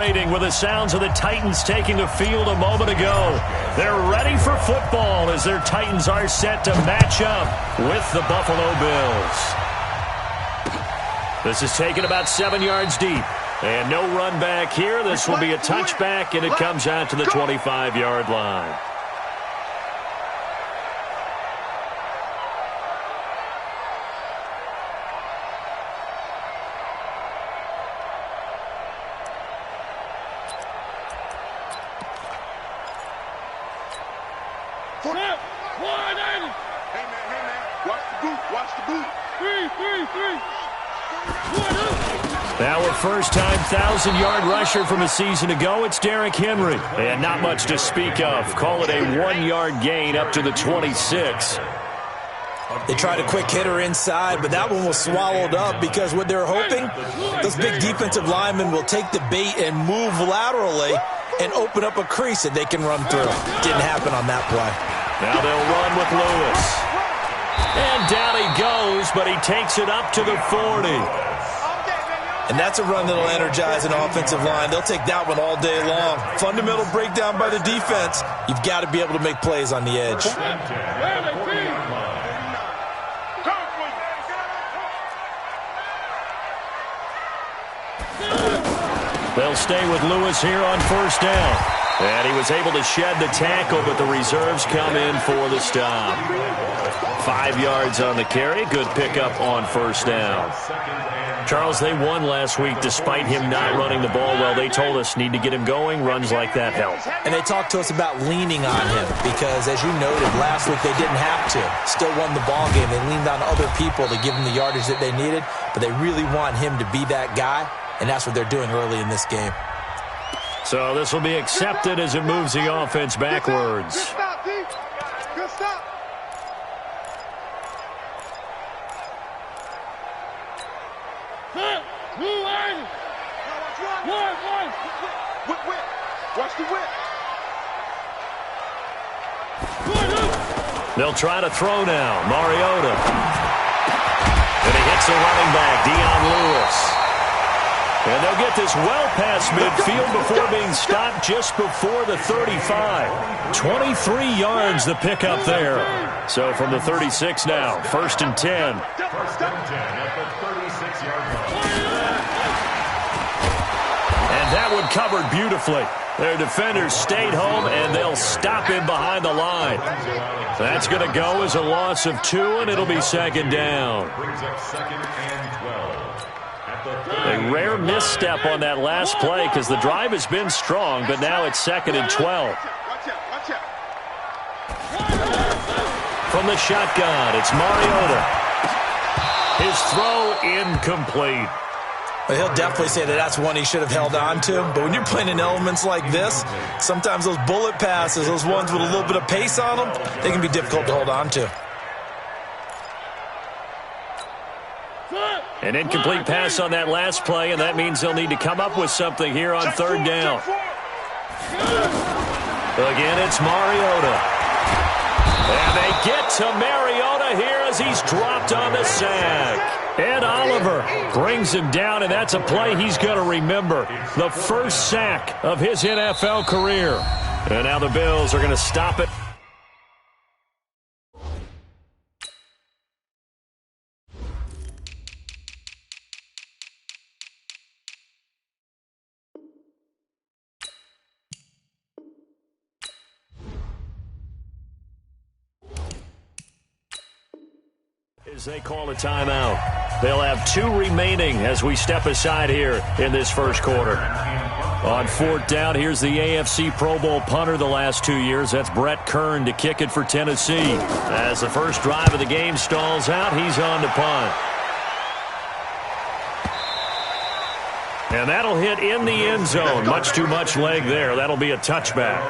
With the sounds of the Titans taking the field a moment ago. They're ready for football as their Titans are set to match up with the Buffalo Bills. This is taken about 7 yards deep. And no run back here. This will be a touchback, and it comes out to the 25-yard line. Now a first-time 1,000-yard rusher from a season ago, it's Derrick Henry. And not much to speak of. Call it a 1-yard gain up to the 26. They tried a quick hitter inside, but that one was swallowed up because what they're hoping, those big defensive linemen will take the bait and move laterally and open up a crease that they can run through. Didn't happen on that play. Now they'll run with Lewis. And down he goes, but he takes it up to the 40. And that's a run that'll energize an offensive line. They'll take that one all day long. Fundamental breakdown by the defense. You've got to be able to make plays on the edge. They'll stay with Lewis here on first down. And he was able to shed the tackle, but the reserves come in for the stop. 5 yards on the carry. Good pickup on first down. Charles, they won last week despite him not running the ball well. They told us need to get him going. Runs like that help. And they talked to us about leaning on him because, as you noted, last week they didn't have to. Still won the ball game. They leaned on other people to give them the yardage that they needed, but they really want him to be that guy, and that's what they're doing early in this game. So this will be accepted as it moves the offense backwards. Good stop, D. Good stop. Watch the whip. They'll try to throw now. Mariota. And he hits the running back, Dion Lewis. And they'll get this well past midfield before being stopped just before the 35. 23 yards the pickup there. So from the 36 now, 1st and 10. And that one covered beautifully. Their defenders stayed home, and they'll stop him behind the line. That's going to go as a loss of 2, and it'll be 2nd down. A rare misstep on that last play because the drive has been strong, but now it's 2nd and 12. From the shotgun, it's Mariota. His throw incomplete. Well, he'll definitely say that that's one he should have held on to. But when you're playing in elements like this, sometimes those bullet passes, those ones with a little bit of pace on them, they can be difficult to hold on to. An incomplete pass on that last play, and that means they'll need to come up with something here on 3rd down. Again, it's Mariota. And they get to Mariota here as he's dropped on the sack. Ed Oliver brings him down, and that's a play he's going to remember. The first sack of his NFL career. And now the Bills are going to stop it. As they call a timeout. They'll have 2 remaining as we step aside here in this first quarter. On 4th down, here's the AFC Pro Bowl punter the last 2 years. That's Brett Kern to kick it for Tennessee. As the first drive of the game stalls out, he's on to punt. And that'll hit in the end zone. Much too much leg there. That'll be a touchback.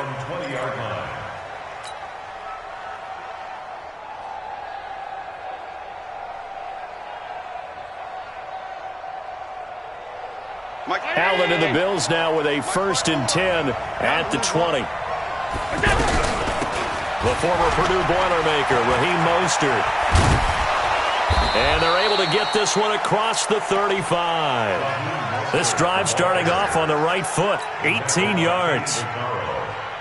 Allen and the Bills now with a 1st and 10 at the 20. The former Purdue Boilermaker, Raheem Mostert. And they're able to get this one across the 35. This drive starting off on the right foot, 18 yards.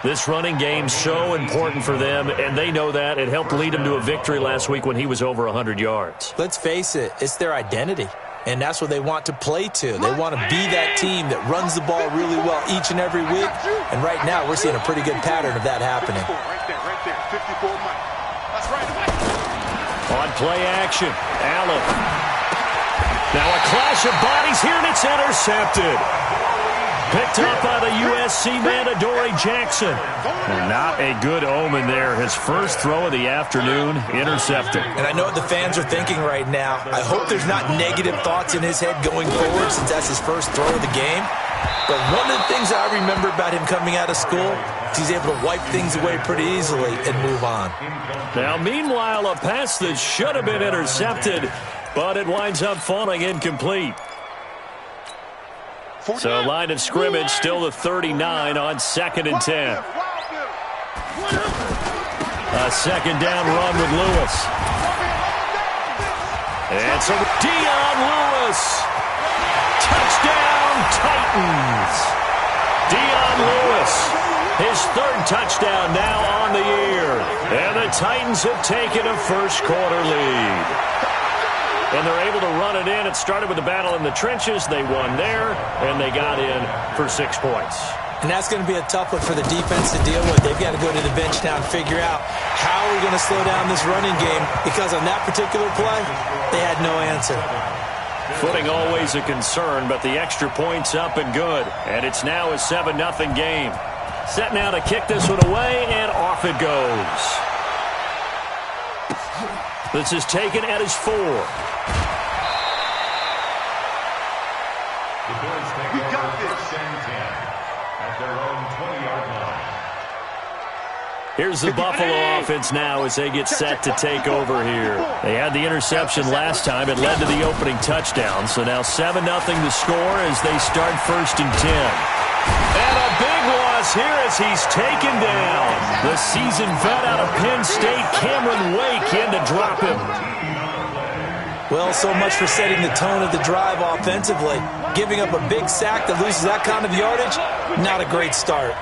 This running game's so important for them, and they know that. It helped lead them to a victory last week when he was over 100 yards. Let's face it, it's their identity, and that's what they want to play to. They want to be that team that runs the ball really well each and every week, and right now we're seeing a pretty good pattern of that happening. On play action, Allen. Now a clash of bodies here, and it's intercepted. Picked up by the USC man, Adoree Jackson. Not a good omen there. His first throw of the afternoon, intercepted. And I know what the fans are thinking right now. I hope there's not negative thoughts in his head going forward since that's his first throw of the game. But one of the things I remember about him coming out of school is he's able to wipe things away pretty easily and move on. Now, meanwhile, a pass that should have been intercepted, but it winds up falling incomplete. So line of scrimmage still the 39 on 2nd and 10. A second down run with Lewis. And so Dion Lewis. Touchdown Titans. Dion Lewis. His third touchdown now on the year. And the Titans have taken a first quarter lead. And they're able to run it in. It started with the battle in the trenches. They won there, and they got in for 6 points. And that's going to be a tough one for the defense to deal with. They've got to go to the bench now and figure out how we're going to slow down this running game, because on that particular play, they had no answer. Footing always a concern, but the extra point's up and good. And it's now a 7-0 game. Set now to kick this one away, and off it goes. This is taken at his 4. We got this. At their own 20-yard line. Here's the Buffalo offense now as they get set to take over here. They had the interception last time. It led to the opening touchdown. So now 7-0 the score as they start 1st and 10. And a big loss here as he's taken down. The seasoned vet out of Penn State, Cameron Wake, in to drop him. Well, so much for setting the tone of the drive offensively. Giving up a big sack that loses that kind of yardage, not a great start.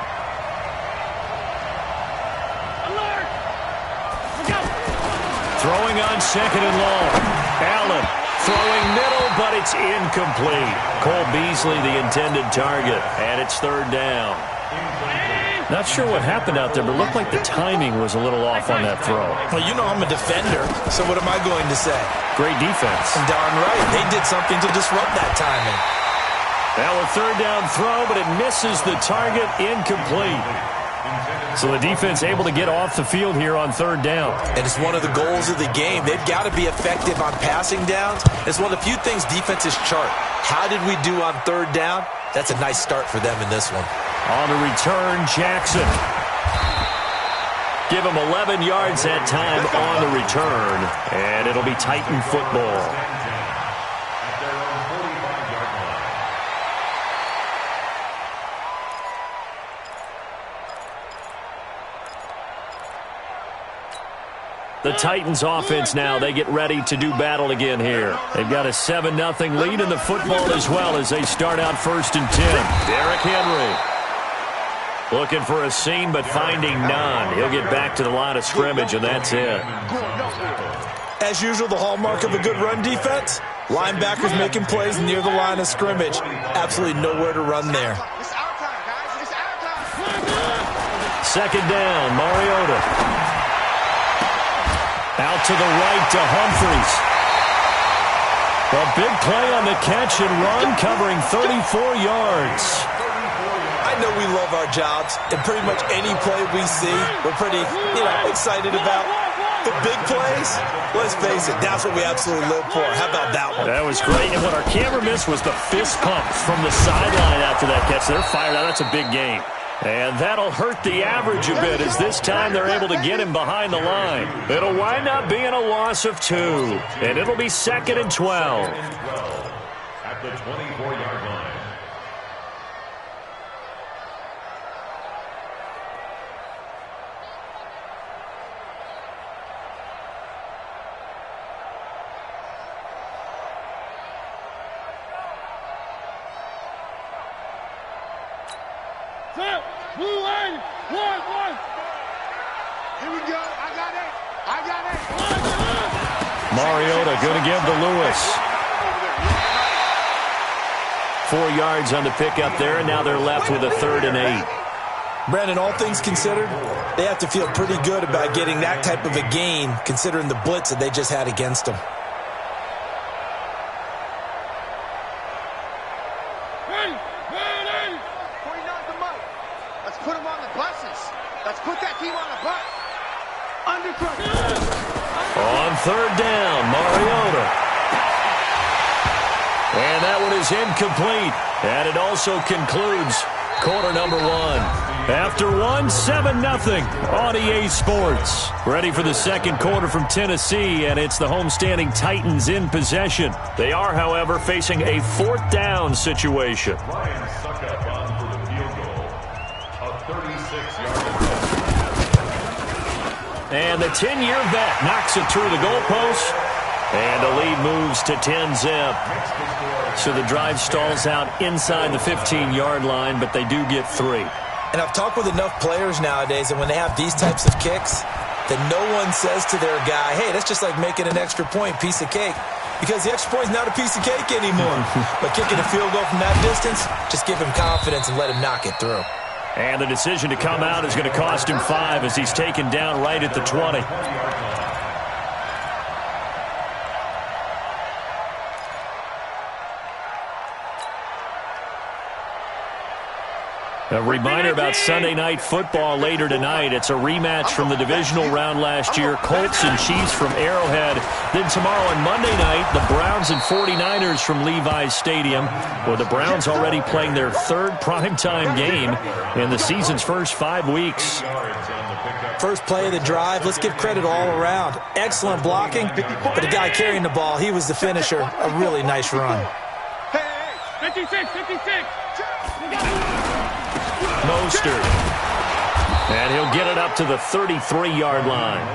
Throwing on 2nd and long. Allen throwing middle, but it's incomplete. Cole Beasley, the intended target, and it's 3rd down. Not sure what happened out there, but it looked like the timing was a little off on that throw. Well, you know I'm a defender, so what am I going to say? Great defense. And darn right, they did something to disrupt that timing. Now a 3rd down throw, but it misses the target, incomplete. So the defense able to get off the field here on 3rd down. And it's one of the goals of the game. They've got to be effective on passing downs. It's one of the few things defenses chart. How did we do on 3rd down? That's a nice start for them in this one. On the return, Jackson. Give him 11 yards that time on the return, and it'll be Titan football. The Titans offense now, they get ready to do battle again here. They've got a 7-0 lead in the football as well as they start out 1st and 10. Derrick Henry. Looking for a seam, but finding none. He'll get back to the line of scrimmage, and that's it. As usual, the hallmark of a good run defense, linebackers making plays near the line of scrimmage. Absolutely nowhere to run there. It's our time, guys. It's our time. 2nd down, Mariota. Out to the right to Humphries. A big play on the catch and run, covering 34 yards. I know we love our jobs, and pretty much any play we see, we're pretty, excited about. The big plays, let's face it, that's what we absolutely live for. How about that one? That was great, and what our camera missed was the fist pumps from the sideline after that catch. They're fired out. That's a big game. And that'll hurt the average a bit as this time they're able to get him behind the line. It'll wind up being a loss of 2, and it'll be 2nd and 12. At the 24-yard line. Set. Blue line. One. Here we go. I got it. Mariota going to give to Lewis. 4 yards on the pickup there, and now they're left with a 3rd and 8. Brandon, all things considered, they have to feel pretty good about getting that type of a gain, considering the blitz that they just had against them. Ready. 49 the mic. Let's put them on the buses. Let's put that team on the bus. Under pressure. On 3rd down, Mariota. And that one is incomplete. And it also concludes quarter number 1. After 7-0 on EA Sports. Ready for the second quarter from Tennessee, and it's the homestanding Titans in possession. They are, however, facing a 4th down situation. Ryan Suckup on for the field goal. A 36-yard. And the 10-year vet knocks it through the goalpost. And the lead moves to 10-zip. So the drive stalls out inside the 15-yard line, but they do get 3. And I've talked with enough players nowadays that when they have these types of kicks, that no one says to their guy, hey, that's just like making an extra point, piece of cake. Because the extra point is not a piece of cake anymore. But kicking a field goal from that distance, just give him confidence and let him knock it through. And the decision to come out is going to cost him 5 as he's taken down right at the 20. A reminder about Sunday Night Football later tonight. It's a rematch from the divisional round last year. Colts and Chiefs from Arrowhead. Then tomorrow on Monday night, the Browns and 49ers from Levi's Stadium, where the Browns already playing their 3rd primetime game in the season's first 5 weeks. First play of the drive, let's give credit all around. Excellent blocking, but the guy carrying the ball, he was the finisher. A really nice run. 56. Mostert. And he'll get it up to the 33-yard line.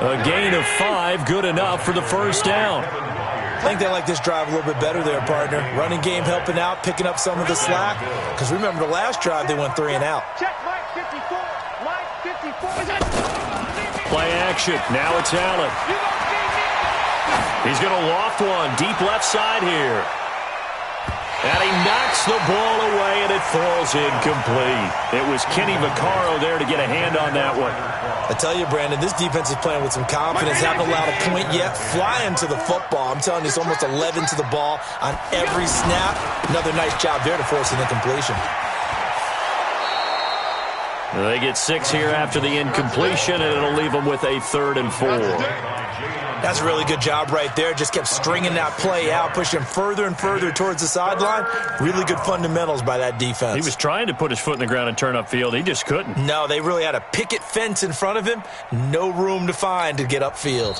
A gain of 5, good enough for the first down. I think they like this drive a little bit better there, partner. Running game helping out, picking up some of the slack. Because remember, the last drive, they went 3 and out. Check Mike 54. Mike 54. Play action. Now it's Allen. He's going to loft one deep left side here. And he knocks the ball away, and it falls incomplete. It was Kenny Vaccaro there to get a hand on that one. I tell you, Brandon, this defense is playing with some confidence. Haven't allowed a point yet. Flying to the football. I'm telling you, it's almost 11 to the ball on every snap. Another nice job there to force an incompletion. They get 6 here after the incompletion, and it'll leave them with a 3rd and 4. That's a really good job right there. Just kept stringing that play out, pushing further and further towards the sideline. Really good fundamentals by that defense. He was trying to put his foot in the ground and turn upfield. He just couldn't. No, they really had a picket fence in front of him. No room to find to get upfield.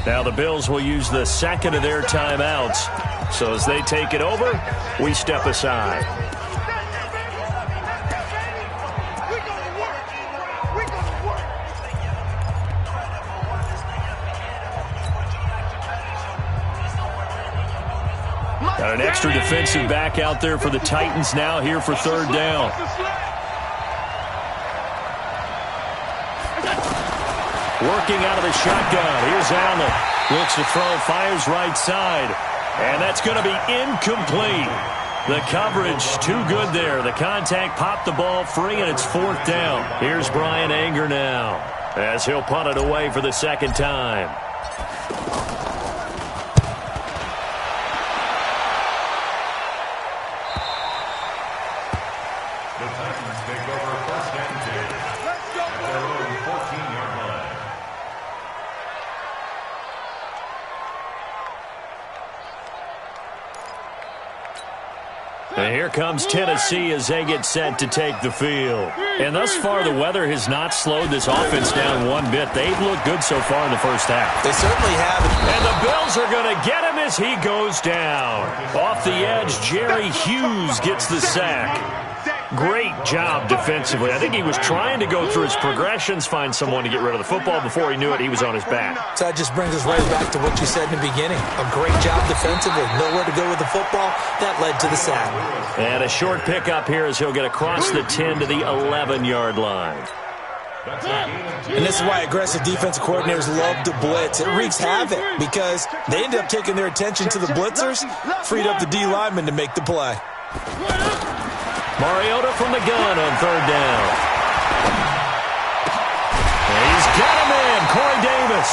Now the Bills will use the second of their timeouts. So as they take it over, we step aside. Got an extra defensive back out there for the Titans now here for 3rd down. Working out of the shotgun. Here's Allen. Looks to throw, fires right side. And that's going to be incomplete. The coverage too good there. The contact popped the ball free, and it's 4th down. Here's Brian Anger now as he'll punt it away for the 2nd time. And here comes Tennessee as they get set to take the field. And thus far, the weather has not slowed this offense down one bit. They've looked good so far in the first half. They certainly have. And the Bills are going to get him as he goes down. Off the edge, Jerry Hughes gets the sack. Great job defensively. I think he was trying to go through his progressions, find someone to get rid of the football. Before he knew it, he was on his back. So that just brings us right back to what you said in the beginning. A great job defensively. Nowhere to go with the football. That led to the sack. And a short pickup here as he'll get across the 10 to the 11-yard line. And this is why aggressive defensive coordinators love to blitz. It wreaks havoc because they end up taking their attention to the blitzers, freed up the D lineman to make the play. Mariota from the gun on third down. He's got him in, Corey Davis.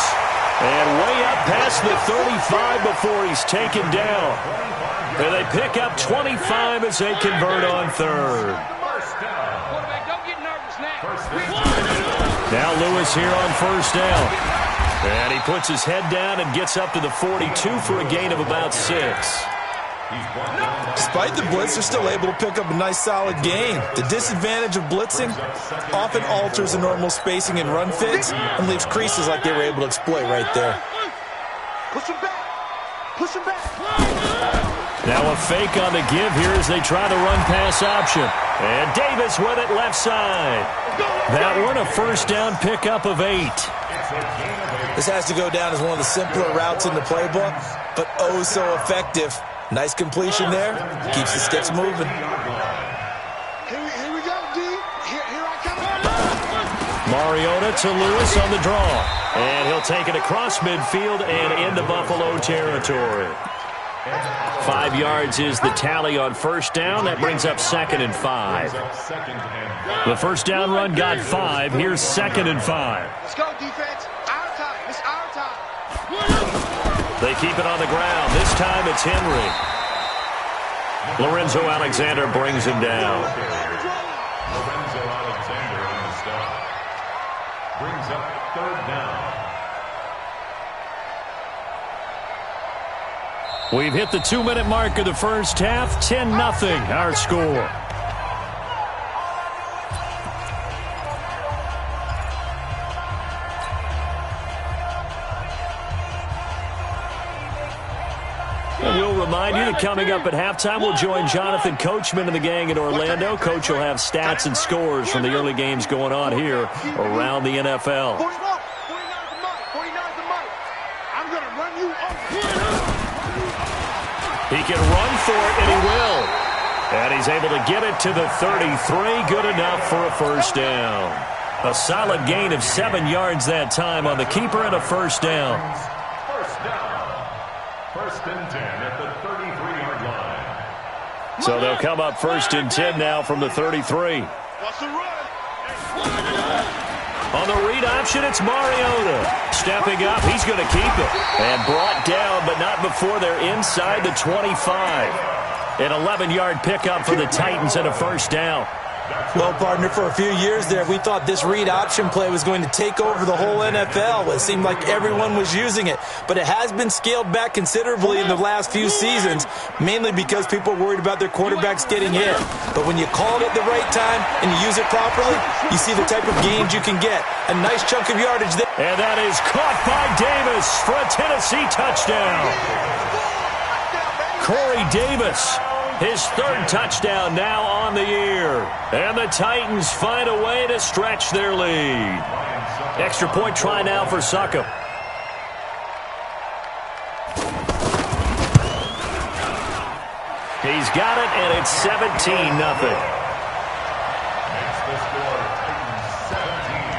And way up past the 35 before he's taken down. And they pick up 25 as they convert on third. Now Lewis here on first down. And he puts his head down and gets up to the 42 for a gain of about 6. Despite the blitz, they're still able to pick up a nice solid gain. The disadvantage of blitzing often alters the normal spacing and run fits and leaves creases like they were able to exploit right there. Push him back. Push him back. Now a fake on the give here as they try the run-pass option. And Davis with it left side. That one a first down pickup of 8. This has to go down as one of the simpler routes in the playbook, but oh so effective. Nice completion there. Keeps the sticks moving. Here we go, D. Here I come. Mariota to Lewis on the draw. And he'll take it across midfield and into Buffalo territory. 5 yards is the tally on first down. That brings up 2nd and 5. The first down run got 5. Here's 2nd and 5. Let's go, defense. Our time. It's our time. They keep it on the ground. This time it's Henry. Lorenzo Alexander brings him down. Lorenzo Alexander on the stop. Brings up third down. We've hit the 2-minute mark of the first half. 10-0 our score. And we'll remind you that coming up at halftime, we'll join Jonathan Coachman and the gang in Orlando. Coach will have stats and scores from the early games going on here around the NFL. 49's the money. 49's the money. I'm going to run you over. He can run for it, and he will. And he's able to get it to the 33. Good enough for a first down. A solid gain of 7 yards that time on the keeper and a first down. First down. 1st and 10 at the 33-yard line. So they'll come up 1st and 10 now from the 33. What's the run? On the read option, it's Mariota. Stepping up, he's going to keep it. And brought down, but not before they're inside the 25. An 11-yard pickup for the Titans and a first down. Well, partner, for a few years there, we thought this read option play was going to take over the whole NFL. It seemed like everyone was using it, but it has been scaled back considerably in the last few seasons, mainly because people are worried about their quarterbacks getting hit. But when you call it at the right time and you use it properly, you see the type of gains you can get. A nice chunk of yardage there. And that is caught by Davis for a Tennessee touchdown. Corey Davis. His 3rd touchdown now on the year. And the Titans find a way to stretch their lead. Extra point try now for Succop. He's got it, and it's 17-0. Makes the score Titans 17.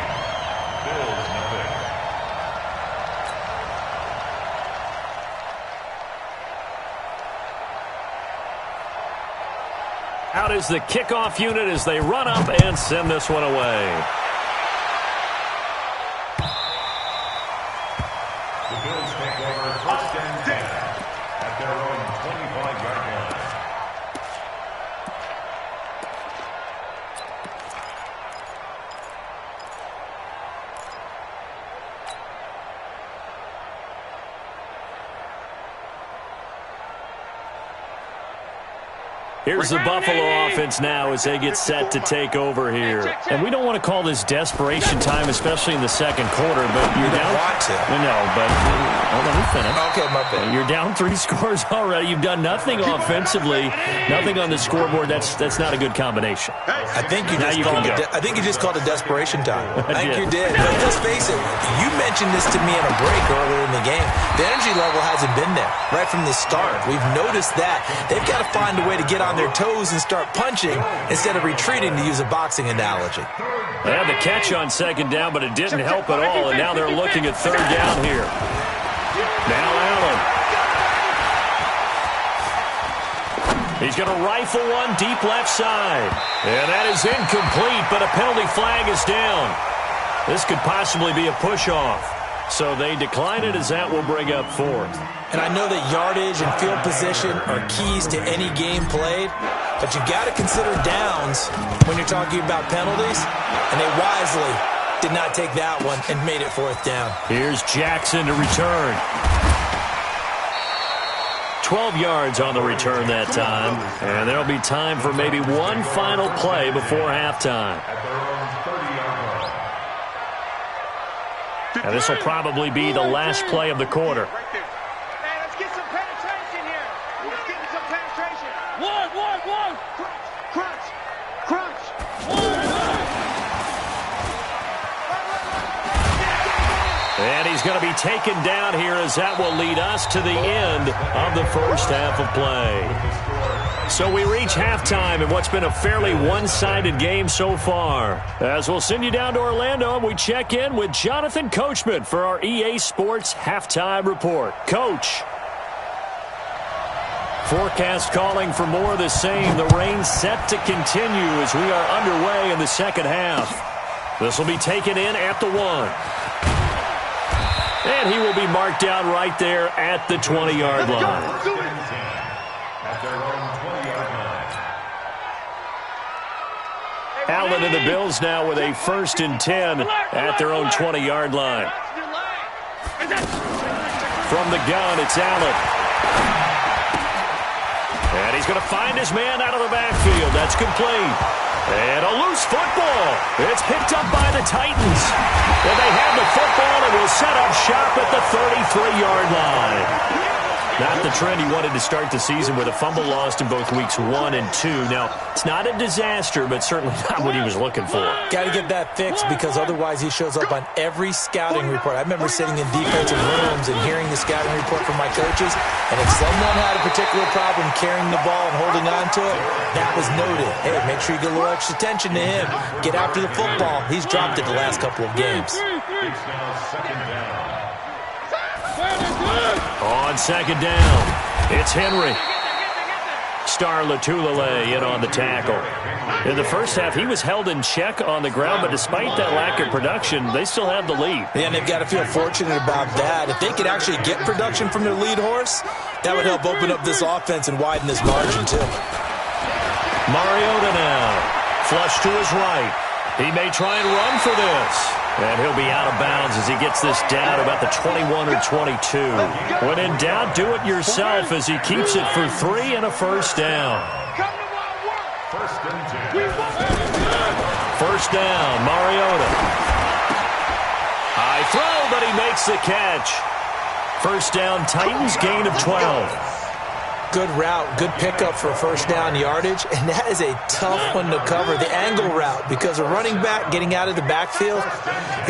Bills 0. Out is the kickoff unit as they run up and send this one away. The Bills take over 1st and 10 at their own 25-yard line. Here's the Buffalo offense now as they get set to take over here. And we don't want to call this desperation time, especially in the second quarter, but you're down. Want to. No, but let me finish. Okay, my bad. You're down 3 scores already. You've done nothing offensively, nothing on the scoreboard. That's not a good combination. I think you just called it desperation time. I think you did. But let's face it, you mentioned this to me in a break earlier in the game. The energy level hasn't been there right from the start. We've noticed that. They've got to find a way to get on their toes and start punching instead of retreating, to use a boxing analogy. They had the catch on second down, but it didn't help at all, and now they're looking at third down here. Now Allen. He's going to rifle one deep left side. And that is incomplete, but a penalty flag is down. This could possibly be a push-off. So they decline it as that will bring up fourth. And I know that yardage and field position are keys to any game played, but you got to consider downs when you're talking about penalties, and they wisely did not take that one and made it fourth down. Here's Jackson to return. 12 yards on the return that time, and there'll be time for maybe one final play before halftime. And this will probably be the last play of the quarter. Let's get some penetration here. Let's get some penetration. One. Crunch. And he's going to be taken down here as that will lead us to the end of the first half of play. So we reach halftime in what's been a fairly one-sided game so far. As we'll send you down to Orlando, and we check in with Jonathan Coachman for our EA Sports Halftime Report. Coach. Forecast calling for more of the same. The rain set to continue as we are underway in the second half. This will be taken in at the 1. And he will be marked down right there at the 20-yard line. Allen and the Bills now with a 1st and 10 at their own 20-yard line. From the gun, it's Allen. And he's going to find his man out of the backfield. That's complete. And a loose football. It's picked up by the Titans. And they have the football and will set up shop at the 33-yard line. Not the trend he wanted to start the season with a fumble lost in both weeks 1 and 2. Now, it's not a disaster, but certainly not what he was looking for. Got to get that fixed because otherwise he shows up on every scouting report. I remember sitting in defensive rooms and hearing the scouting report from my coaches, and if someone had a particular problem carrying the ball and holding on to it, that was noted. Hey, make sure you get a little extra attention to him. Get after the football. He's dropped it the last couple of games. On second down, it's Henry. Star Latulele in on the tackle. In the first half, he was held in check on the ground, but despite that lack of production, they still have the lead. Yeah, and they've got to feel fortunate about that. If they could actually get production from their lead horse, that would help open up this offense and widen this margin, too. Mariota now. Flush to his right. He may try and run for this. And he'll be out of bounds as he gets this down about the 21 or 22. When in doubt, do it yourself as he keeps it for 3 and a first down. First down, Mariota. High throw, but he makes the catch. First down, Titans, gain of 12. Good route, good pickup for first down yardage, and that is a tough one to cover, the angle route, because a running back getting out of the backfield,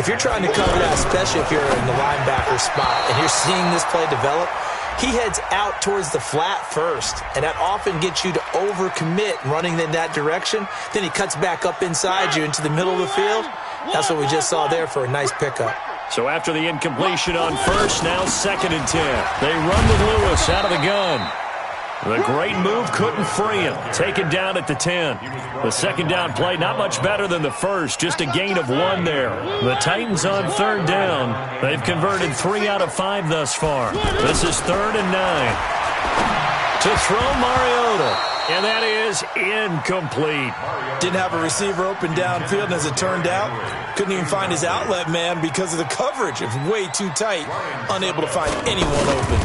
if you're trying to cover that, especially if you're in the linebacker spot and you're seeing this play develop, he heads out towards the flat first, and that often gets you to overcommit running in that direction. Then he cuts back up inside you into the middle of the field. That's what we just saw there for a nice pickup. So after the incompletion on first, now 2nd and 10. They run with Lewis out of the gun. The great move couldn't free him. Taken down at the 10. The second down play not much better than the first. Just a gain of 1 there. The Titans on third down. They've converted 3 out of 5 thus far. This is 3rd and 9. To throw Mariota. And that is incomplete. Didn't have a receiver open downfield, and as it turned out, couldn't even find his outlet man because of the coverage. It was way too tight. Unable to find anyone open.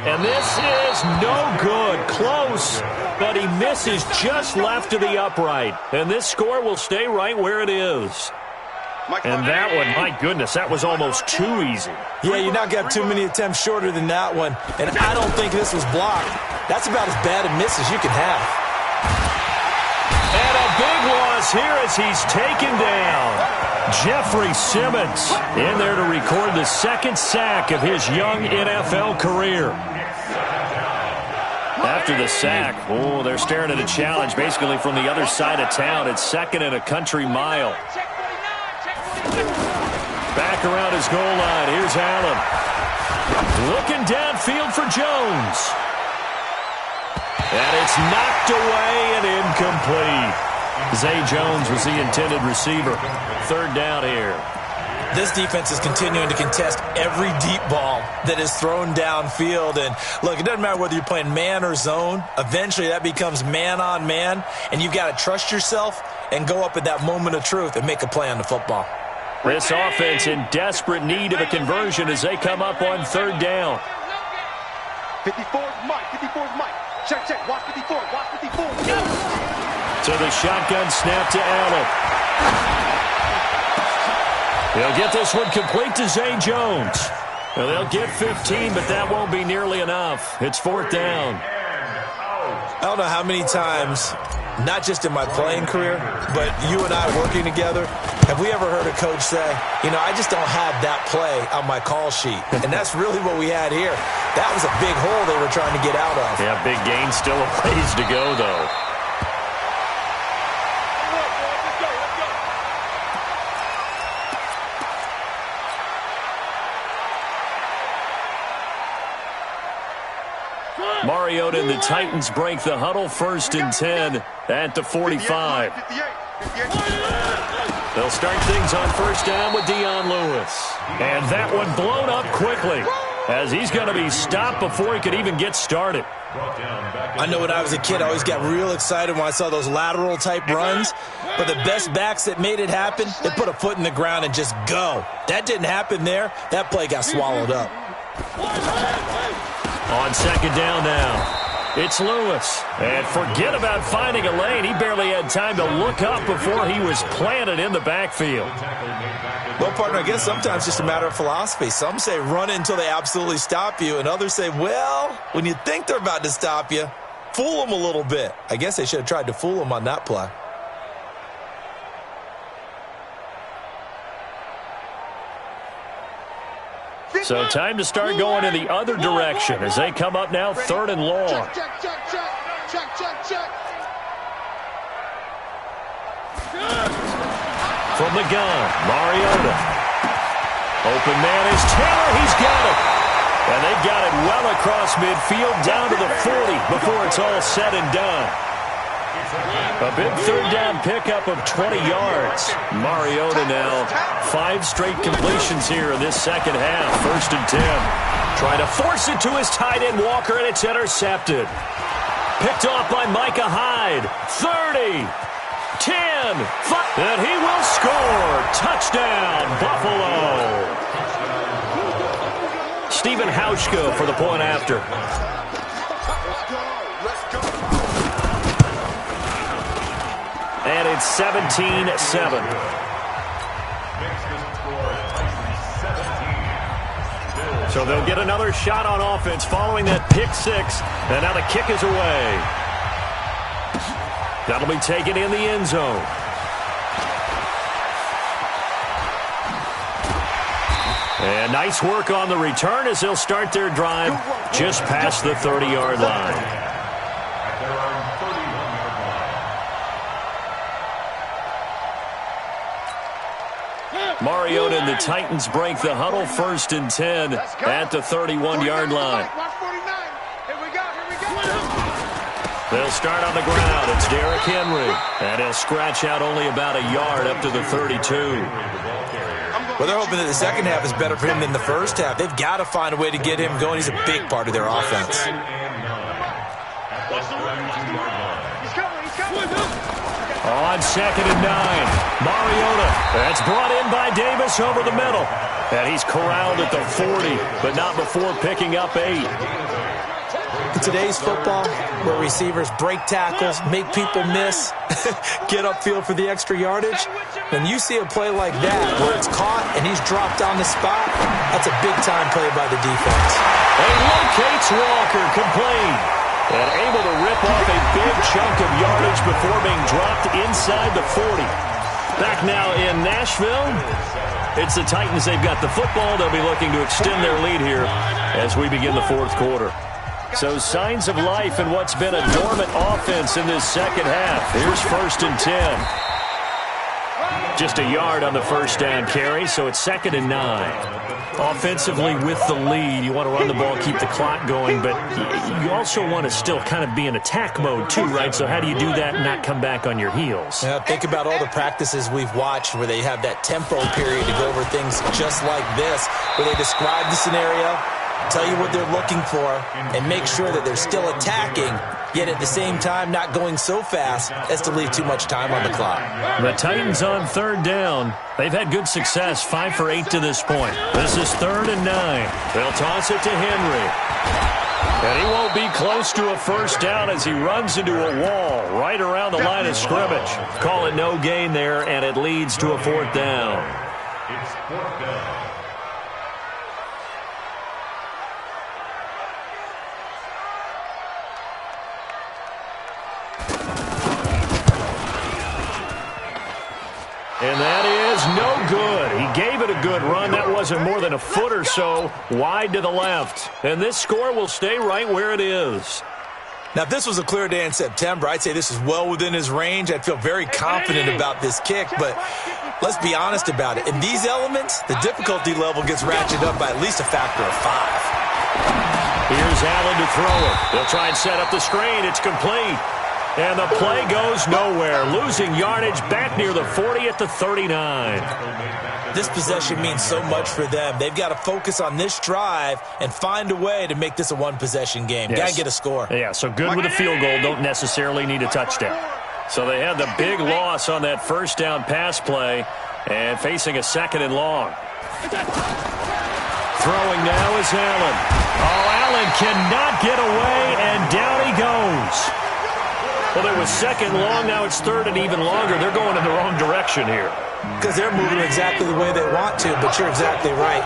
And this is no good. Close, but he misses just left of the upright. And this score will stay right where it is. And that one, my goodness, that was almost too easy. Yeah, you're not going to have too many attempts shorter than that one. And I don't think this was blocked. That's about as bad a miss as you can have. And a big loss here as he's taken down. Jeffrey Simmons in there to record the second sack of his young NFL career. After the sack, they're staring at a challenge basically from the other side of town. It's second and a country mile. Back around his goal line. Here's Allen. Looking downfield for Jones. And it's knocked away and incomplete. Zay Jones was the intended receiver. Third down here. This defense is continuing to contest every deep ball that is thrown downfield. And, look, it doesn't matter whether you're playing man or zone. Eventually that becomes man on man, and you've got to trust yourself and go up at that moment of truth and make a play on the football. This offense in desperate need of a conversion as they come up on third down. 54's Mike. 54's Mike. Check, check. Watch 54. Watch 54. So the shotgun snap to Allen. They'll get this one complete to Zay Jones. Well, they'll get 15, but that won't be nearly enough. It's fourth down. I don't know how many times, not just in my playing career, but you and I working together, have we ever heard a coach say, I just don't have that play on my call sheet. And that's really what we had here. That was a big hole they were trying to get out of. Yeah, big gain, still a ways to go, though. Mariota and the Titans break the huddle, first and 10 at the 45. They'll start things on first down with Dion Lewis. And that one blown up quickly as he's going to be stopped before he could even get started. I know when I was a kid, I always got real excited when I saw those lateral type runs. But the best backs that made it happen, they put a foot in the ground and just go. That didn't happen there. That play got swallowed up. On second down now, it's Lewis. And forget about finding a lane. He barely had time to look up before he was planted in the backfield. Well, partner, I guess sometimes it's just a matter of philosophy. Some say run until they absolutely stop you, and others say, well, when you think they're about to stop you, fool them a little bit. I guess they should have tried to fool them on that play. So time to start going in the other direction as they come up now third and long. Check, check, check, check. Check, check, check. From the gun, Mariota. Open man is Taylor. He's got it. And they've got it well across midfield down to the 40 before it's all said and done. A big third down pickup of 20 yards. Mariota now 5 straight completions here in this second half. First and 10. Trying to force it to his tight end Walker, and it's intercepted. Picked off by Micah Hyde. 30, 10, 5, and he will score. Touchdown, Buffalo. Stephen Hauschka for the point after. And it's 17-7. So they'll get another shot on offense following that pick six. And now the kick is away. That'll be taken in the end zone. And nice work on the return as they'll start their drive just past the 30-yard line. Mariota and the Titans break the huddle, first and 10 at the 31-yard line. They'll start on the ground. It's Derrick Henry. And he'll scratch out only about a yard up to the 32. Well, they're hoping that the second half is better for him than the first half. They've got to find a way to get him going. He's a big part of their offense. On second and 9, Mariota. That's brought in by Davis over the middle. And he's corralled at the 40, but not before picking up 8. In today's football, where receivers break tackles, make people miss, get upfield for the extra yardage, when you see a play like that where it's caught and he's dropped on the spot, that's a big-time play by the defense. And he locates Walker, complete. And able to rip off a big chunk of yardage before being dropped inside the 40. Back now in Nashville, it's the Titans. They've got the football. They'll be looking to extend their lead here as we begin the fourth quarter. So signs of life in what's been a dormant offense in this second half. Here's 1st and 10. Just a yard on the first down carry, so it's 2nd and 9. Offensively with the lead, you want to run the ball, keep the clock going, but you also want to still kind of be in attack mode too, right? So how do you do that and not come back on your heels? Yeah, think about all the practices we've watched where they have that tempo period to go over things just like this, where they describe the scenario, tell you what they're looking for, and make sure that they're still attacking, yet at the same time not going so fast as to leave too much time on the clock. The Titans on 3rd down. They've had good success, 5 for 8 to this point. This is 3rd and 9. They'll toss it to Henry. And he won't be close to a first down as he runs into a wall right around the line of scrimmage. Call it no gain there, and it leads to a 4th down. It's 4th down. And that is no good. He gave it a good run. That wasn't more than a foot or so wide to the left. And this score will stay right where it is. Now, if this was a clear day in September, I'd say this is well within his range. I'd feel very confident about this kick, but let's be honest about it. In these elements, the difficulty level gets ratcheted up by at least a factor of 5. Here's Allen to throw it. They'll try and set up the screen. It's complete. And the play goes nowhere, losing yardage back near the 40 at the 39. This possession means so much for them. They've got to focus on this drive and find a way to make this a one-possession game. Yes. Got to get a score. Yeah, so good with a field goal. Don't necessarily need a touchdown. So they had the big loss on that first down pass play and facing a 2nd and long. Throwing now is Allen. Oh, Allen cannot get away, and down he goes. Well, it was 2nd long, now it's 3rd and even longer. They're going in the wrong direction here. Because they're moving exactly the way they want to, but you're exactly right.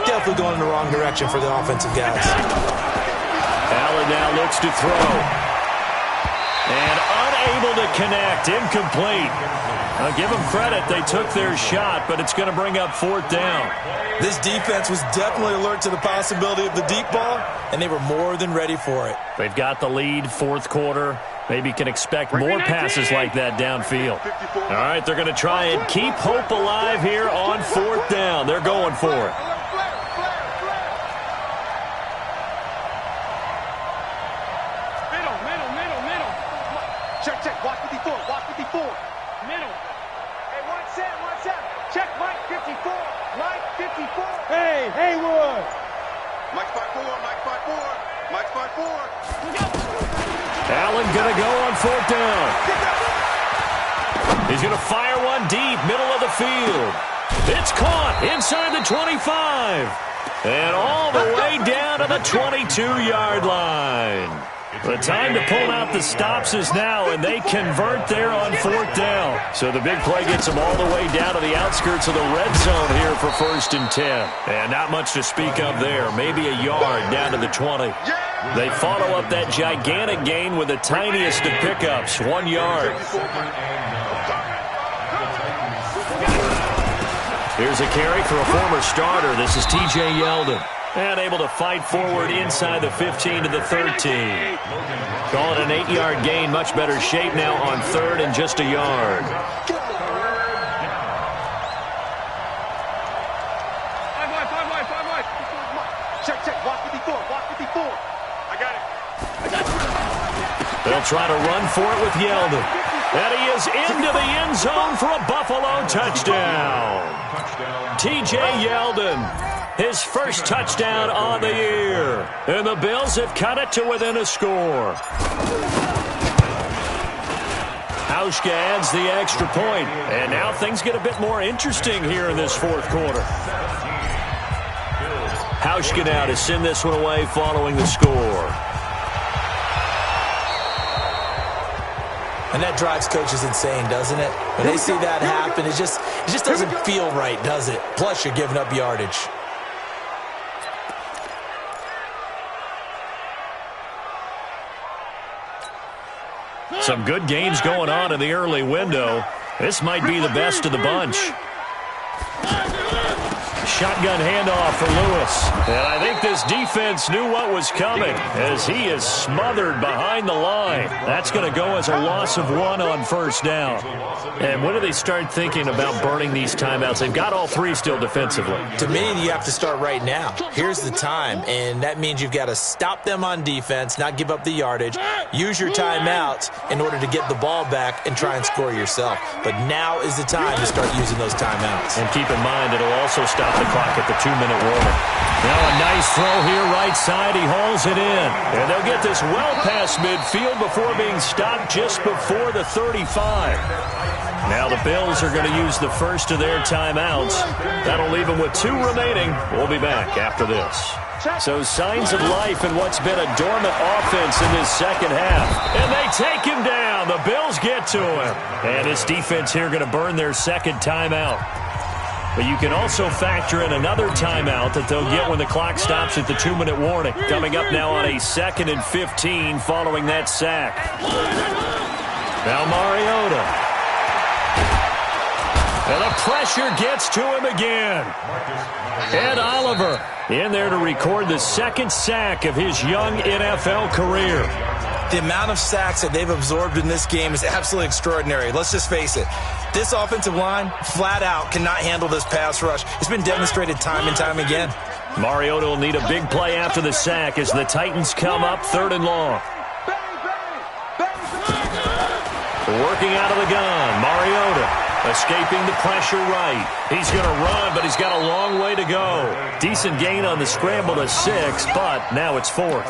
Definitely going in the wrong direction for the offensive guys. Allen now looks to throw. And unable to connect, incomplete. I'll give them credit, they took their shot, but it's going to bring up 4th down. This defense was definitely alert to the possibility of the deep ball, and they were more than ready for it. They've got the lead, 4th quarter. Maybe can expect more passes like that downfield. All right, they're going to try and keep hope alive here on 4th down. They're going for it. Middle. Check. Watch 54. Middle. Hey, one set. Check Mike 54. Mike 54. Hey, Haywood. Mike 54. Allen going to go on 4th down. He's going to fire one deep, middle of the field. It's caught inside the 25. And all the way down to the 22-yard line. The time to pull out the stops is now, and they convert there on 4th down. So the big play gets them all the way down to the outskirts of the red zone here for 1st and 10. And not much to speak of there. Maybe a yard down to the 20. They follow up that gigantic gain with the tiniest of pickups, 1 yard. Here's a carry for a former starter. This is T.J. Yeldon. And able to fight forward inside the 15 to the 13. Call it an 8-yard gain. Much better shape now on 3rd and just a yard. Check. Watch 54. I got it. They'll try to run for it with Yeldon. And he is into the end zone for a Buffalo touchdown. T.J. Yeldon. His first touchdown on the year. And the Bills have cut it to within a score. Hauschka adds the extra point. And now things get a bit more interesting here in this 4th quarter. Hauschka now to send this one away following the score. And that drives coaches insane, doesn't it? When they see that happen, it just doesn't feel right, does it? Plus, you're giving up yardage. Some good games going on in the early window. This might be the best of the bunch. Shotgun handoff for Lewis. And I think this defense knew what was coming as he is smothered behind the line. That's going to go as a loss of 1 on first down. And when do they start thinking about burning these timeouts? They've got all 3 still defensively. To me, you have to start right now. Here's the time, and that means you've got to stop them on defense, not give up the yardage, use your timeouts in order to get the ball back and try and score yourself. But now is the time to start using those timeouts. And keep in mind, it'll also stop the clock at the 2-minute warning. Now a nice throw here right side. He hauls it in. And they'll get this well past midfield before being stopped just before the 35. Now the Bills are going to use the first of their timeouts. That'll leave them with 2 remaining. We'll be back after this. So signs of life in what's been a dormant offense in this second half. And they take him down. The Bills get to him. And this defense here going to burn their second timeout. But you can also factor in another timeout that they'll get when the clock stops at the 2-minute warning. Coming up now on a 2nd and 15 following that sack. Now Mariota. And the pressure gets to him again. Ed Oliver in there to record the 2nd sack of his young NFL career. The amount of sacks that they've absorbed in this game is absolutely extraordinary. Let's just face it. This offensive line, flat out, cannot handle this pass rush. It's been demonstrated time and time again. Mariota will need a big play after the sack as the Titans come up 3rd and long. Working out of the gun, Mariota. Escaping the pressure right. He's going to run, but he's got a long way to go. Decent gain on the scramble to 6, but now it's 4th.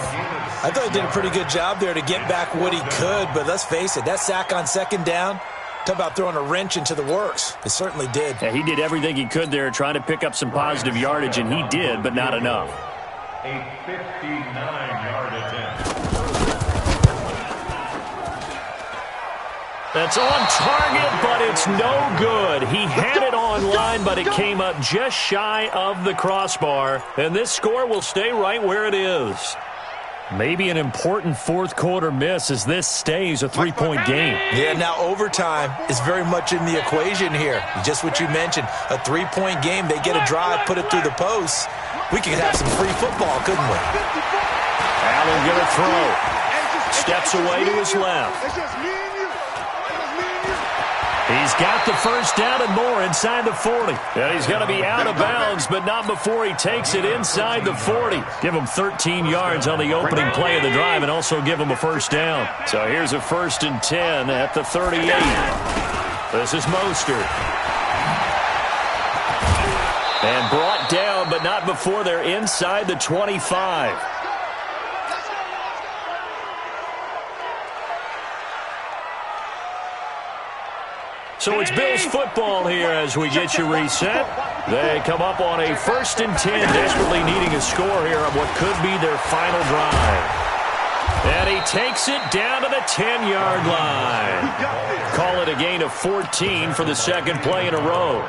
I thought he did a pretty good job there to get back what he could, but let's face it, that sack on 2nd down, talk about throwing a wrench into the works. It certainly did. Yeah, he did everything he could there trying to pick up some positive yardage, and he did, but not enough. A 59-yard attempt. That's on target, but it's no good. He had it on line, but it came up just shy of the crossbar. And this score will stay right where it is. Maybe an important 4th quarter miss as this stays a 3-point game. Yeah, now overtime is very much in the equation here. Just what you mentioned, a 3-point game. They get a drive, put it through the post. We could have some free football, couldn't we? Allen going to throw. Steps away to his left. He's got the first down and more inside the 40. And he's going to be out of bounds, but not before he takes it inside the 40. Give him 13 yards on the opening play of the drive and also give him a first down. So here's a 1st and 10 at the 38. This is Mostert. And brought down, but not before they're inside the 25. So it's Bills football here as we get you reset. They come up on a 1st and 10, desperately needing a score here on what could be their final drive. And he takes it down to the 10-yard line. Call it a gain of 14 for the 2nd play in a row.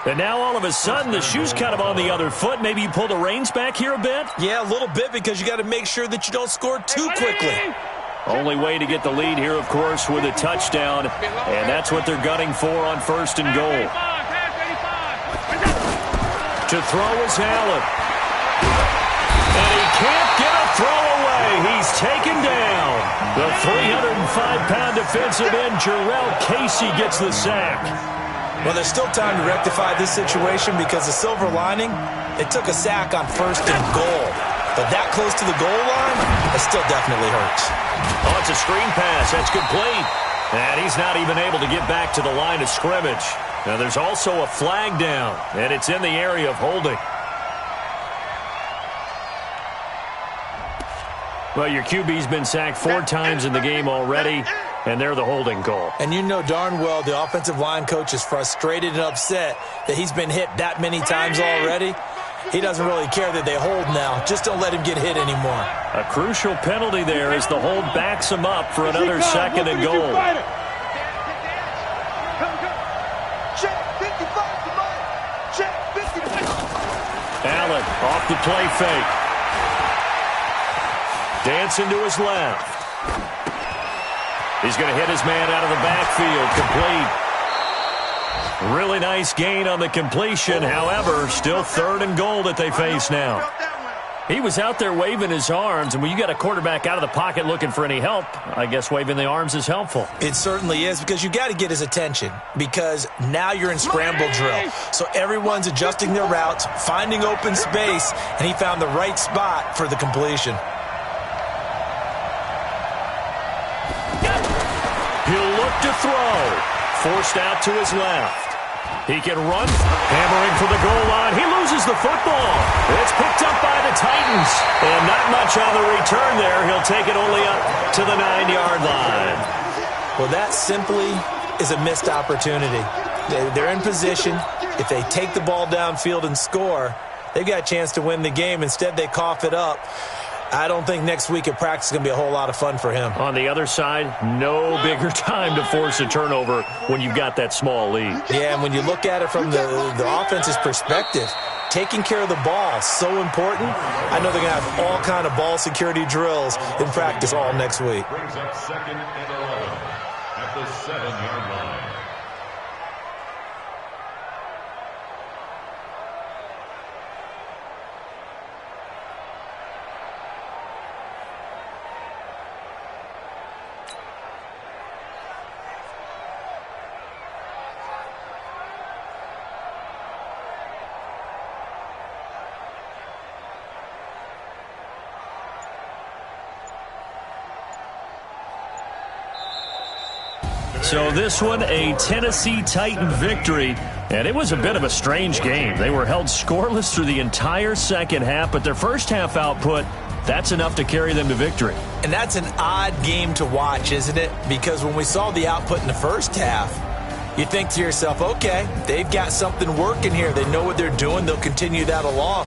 And now all of a sudden the shoe's kind of on the other foot. Maybe you pull the reins back here a bit? Yeah, a little bit because you got to make sure that you don't score too quickly. Only way to get the lead here, of course, with a touchdown, and that's what they're gunning for on 1st and goal. To throw is Allen. And he can't get a throw away. He's taken down. The 305-pound defensive end, Jarrell Casey, gets the sack. Well, there's still time to rectify this situation because the silver lining, it took a sack on 1st and goal. But that close to the goal line, it still definitely hurts. Oh, it's a screen pass. That's complete. And he's not even able to get back to the line of scrimmage. Now, there's also a flag down, and it's in the area of holding. Well, your QB's been sacked 4 times in the game already, and they're the holding call. And you know darn well the offensive line coach is frustrated and upset that he's been hit that many times already. He doesn't really care that they hold now. Just don't let him get hit anymore. A crucial penalty there as the hold backs him up for another 2nd and goal. off the play fake. Dancing to his left. He's going to hit his man out of the backfield. Complete. Really nice gain on the completion. However, still 3rd and goal that they face now. He was out there waving his arms, and when you got a quarterback out of the pocket looking for any help, I guess waving the arms is helpful. It certainly is, because you got to get his attention, because now you're in scramble drill. So everyone's adjusting their routes, finding open space, and he found the right spot for the completion. He'll look to throw. Forced out to his left. He can run, hammering for the goal line. He loses the football. It's picked up by the Titans. And not much on the return there. He'll take it only up to the 9-yard line. Well, that simply is a missed opportunity. They're in position. If they take the ball downfield and score, they've got a chance to win the game. Instead, they cough it up. I don't think next week at practice is going to be a whole lot of fun for him. On the other side, no bigger time to force a turnover when you've got that small lead. Yeah, and when you look at it from the offense's perspective, taking care of the ball is so important. I know they're going to have all kind of ball security drills in practice all next week. Brings up 2nd and 11 at the 7-yard line. So this one, a Tennessee Titan victory, and it was a bit of a strange game. They were held scoreless through the entire second half, but their first half output, that's enough to carry them to victory. And that's an odd game to watch, isn't it? Because when we saw the output in the first half, you think to yourself, okay, they've got something working here. They know what they're doing. They'll continue that along.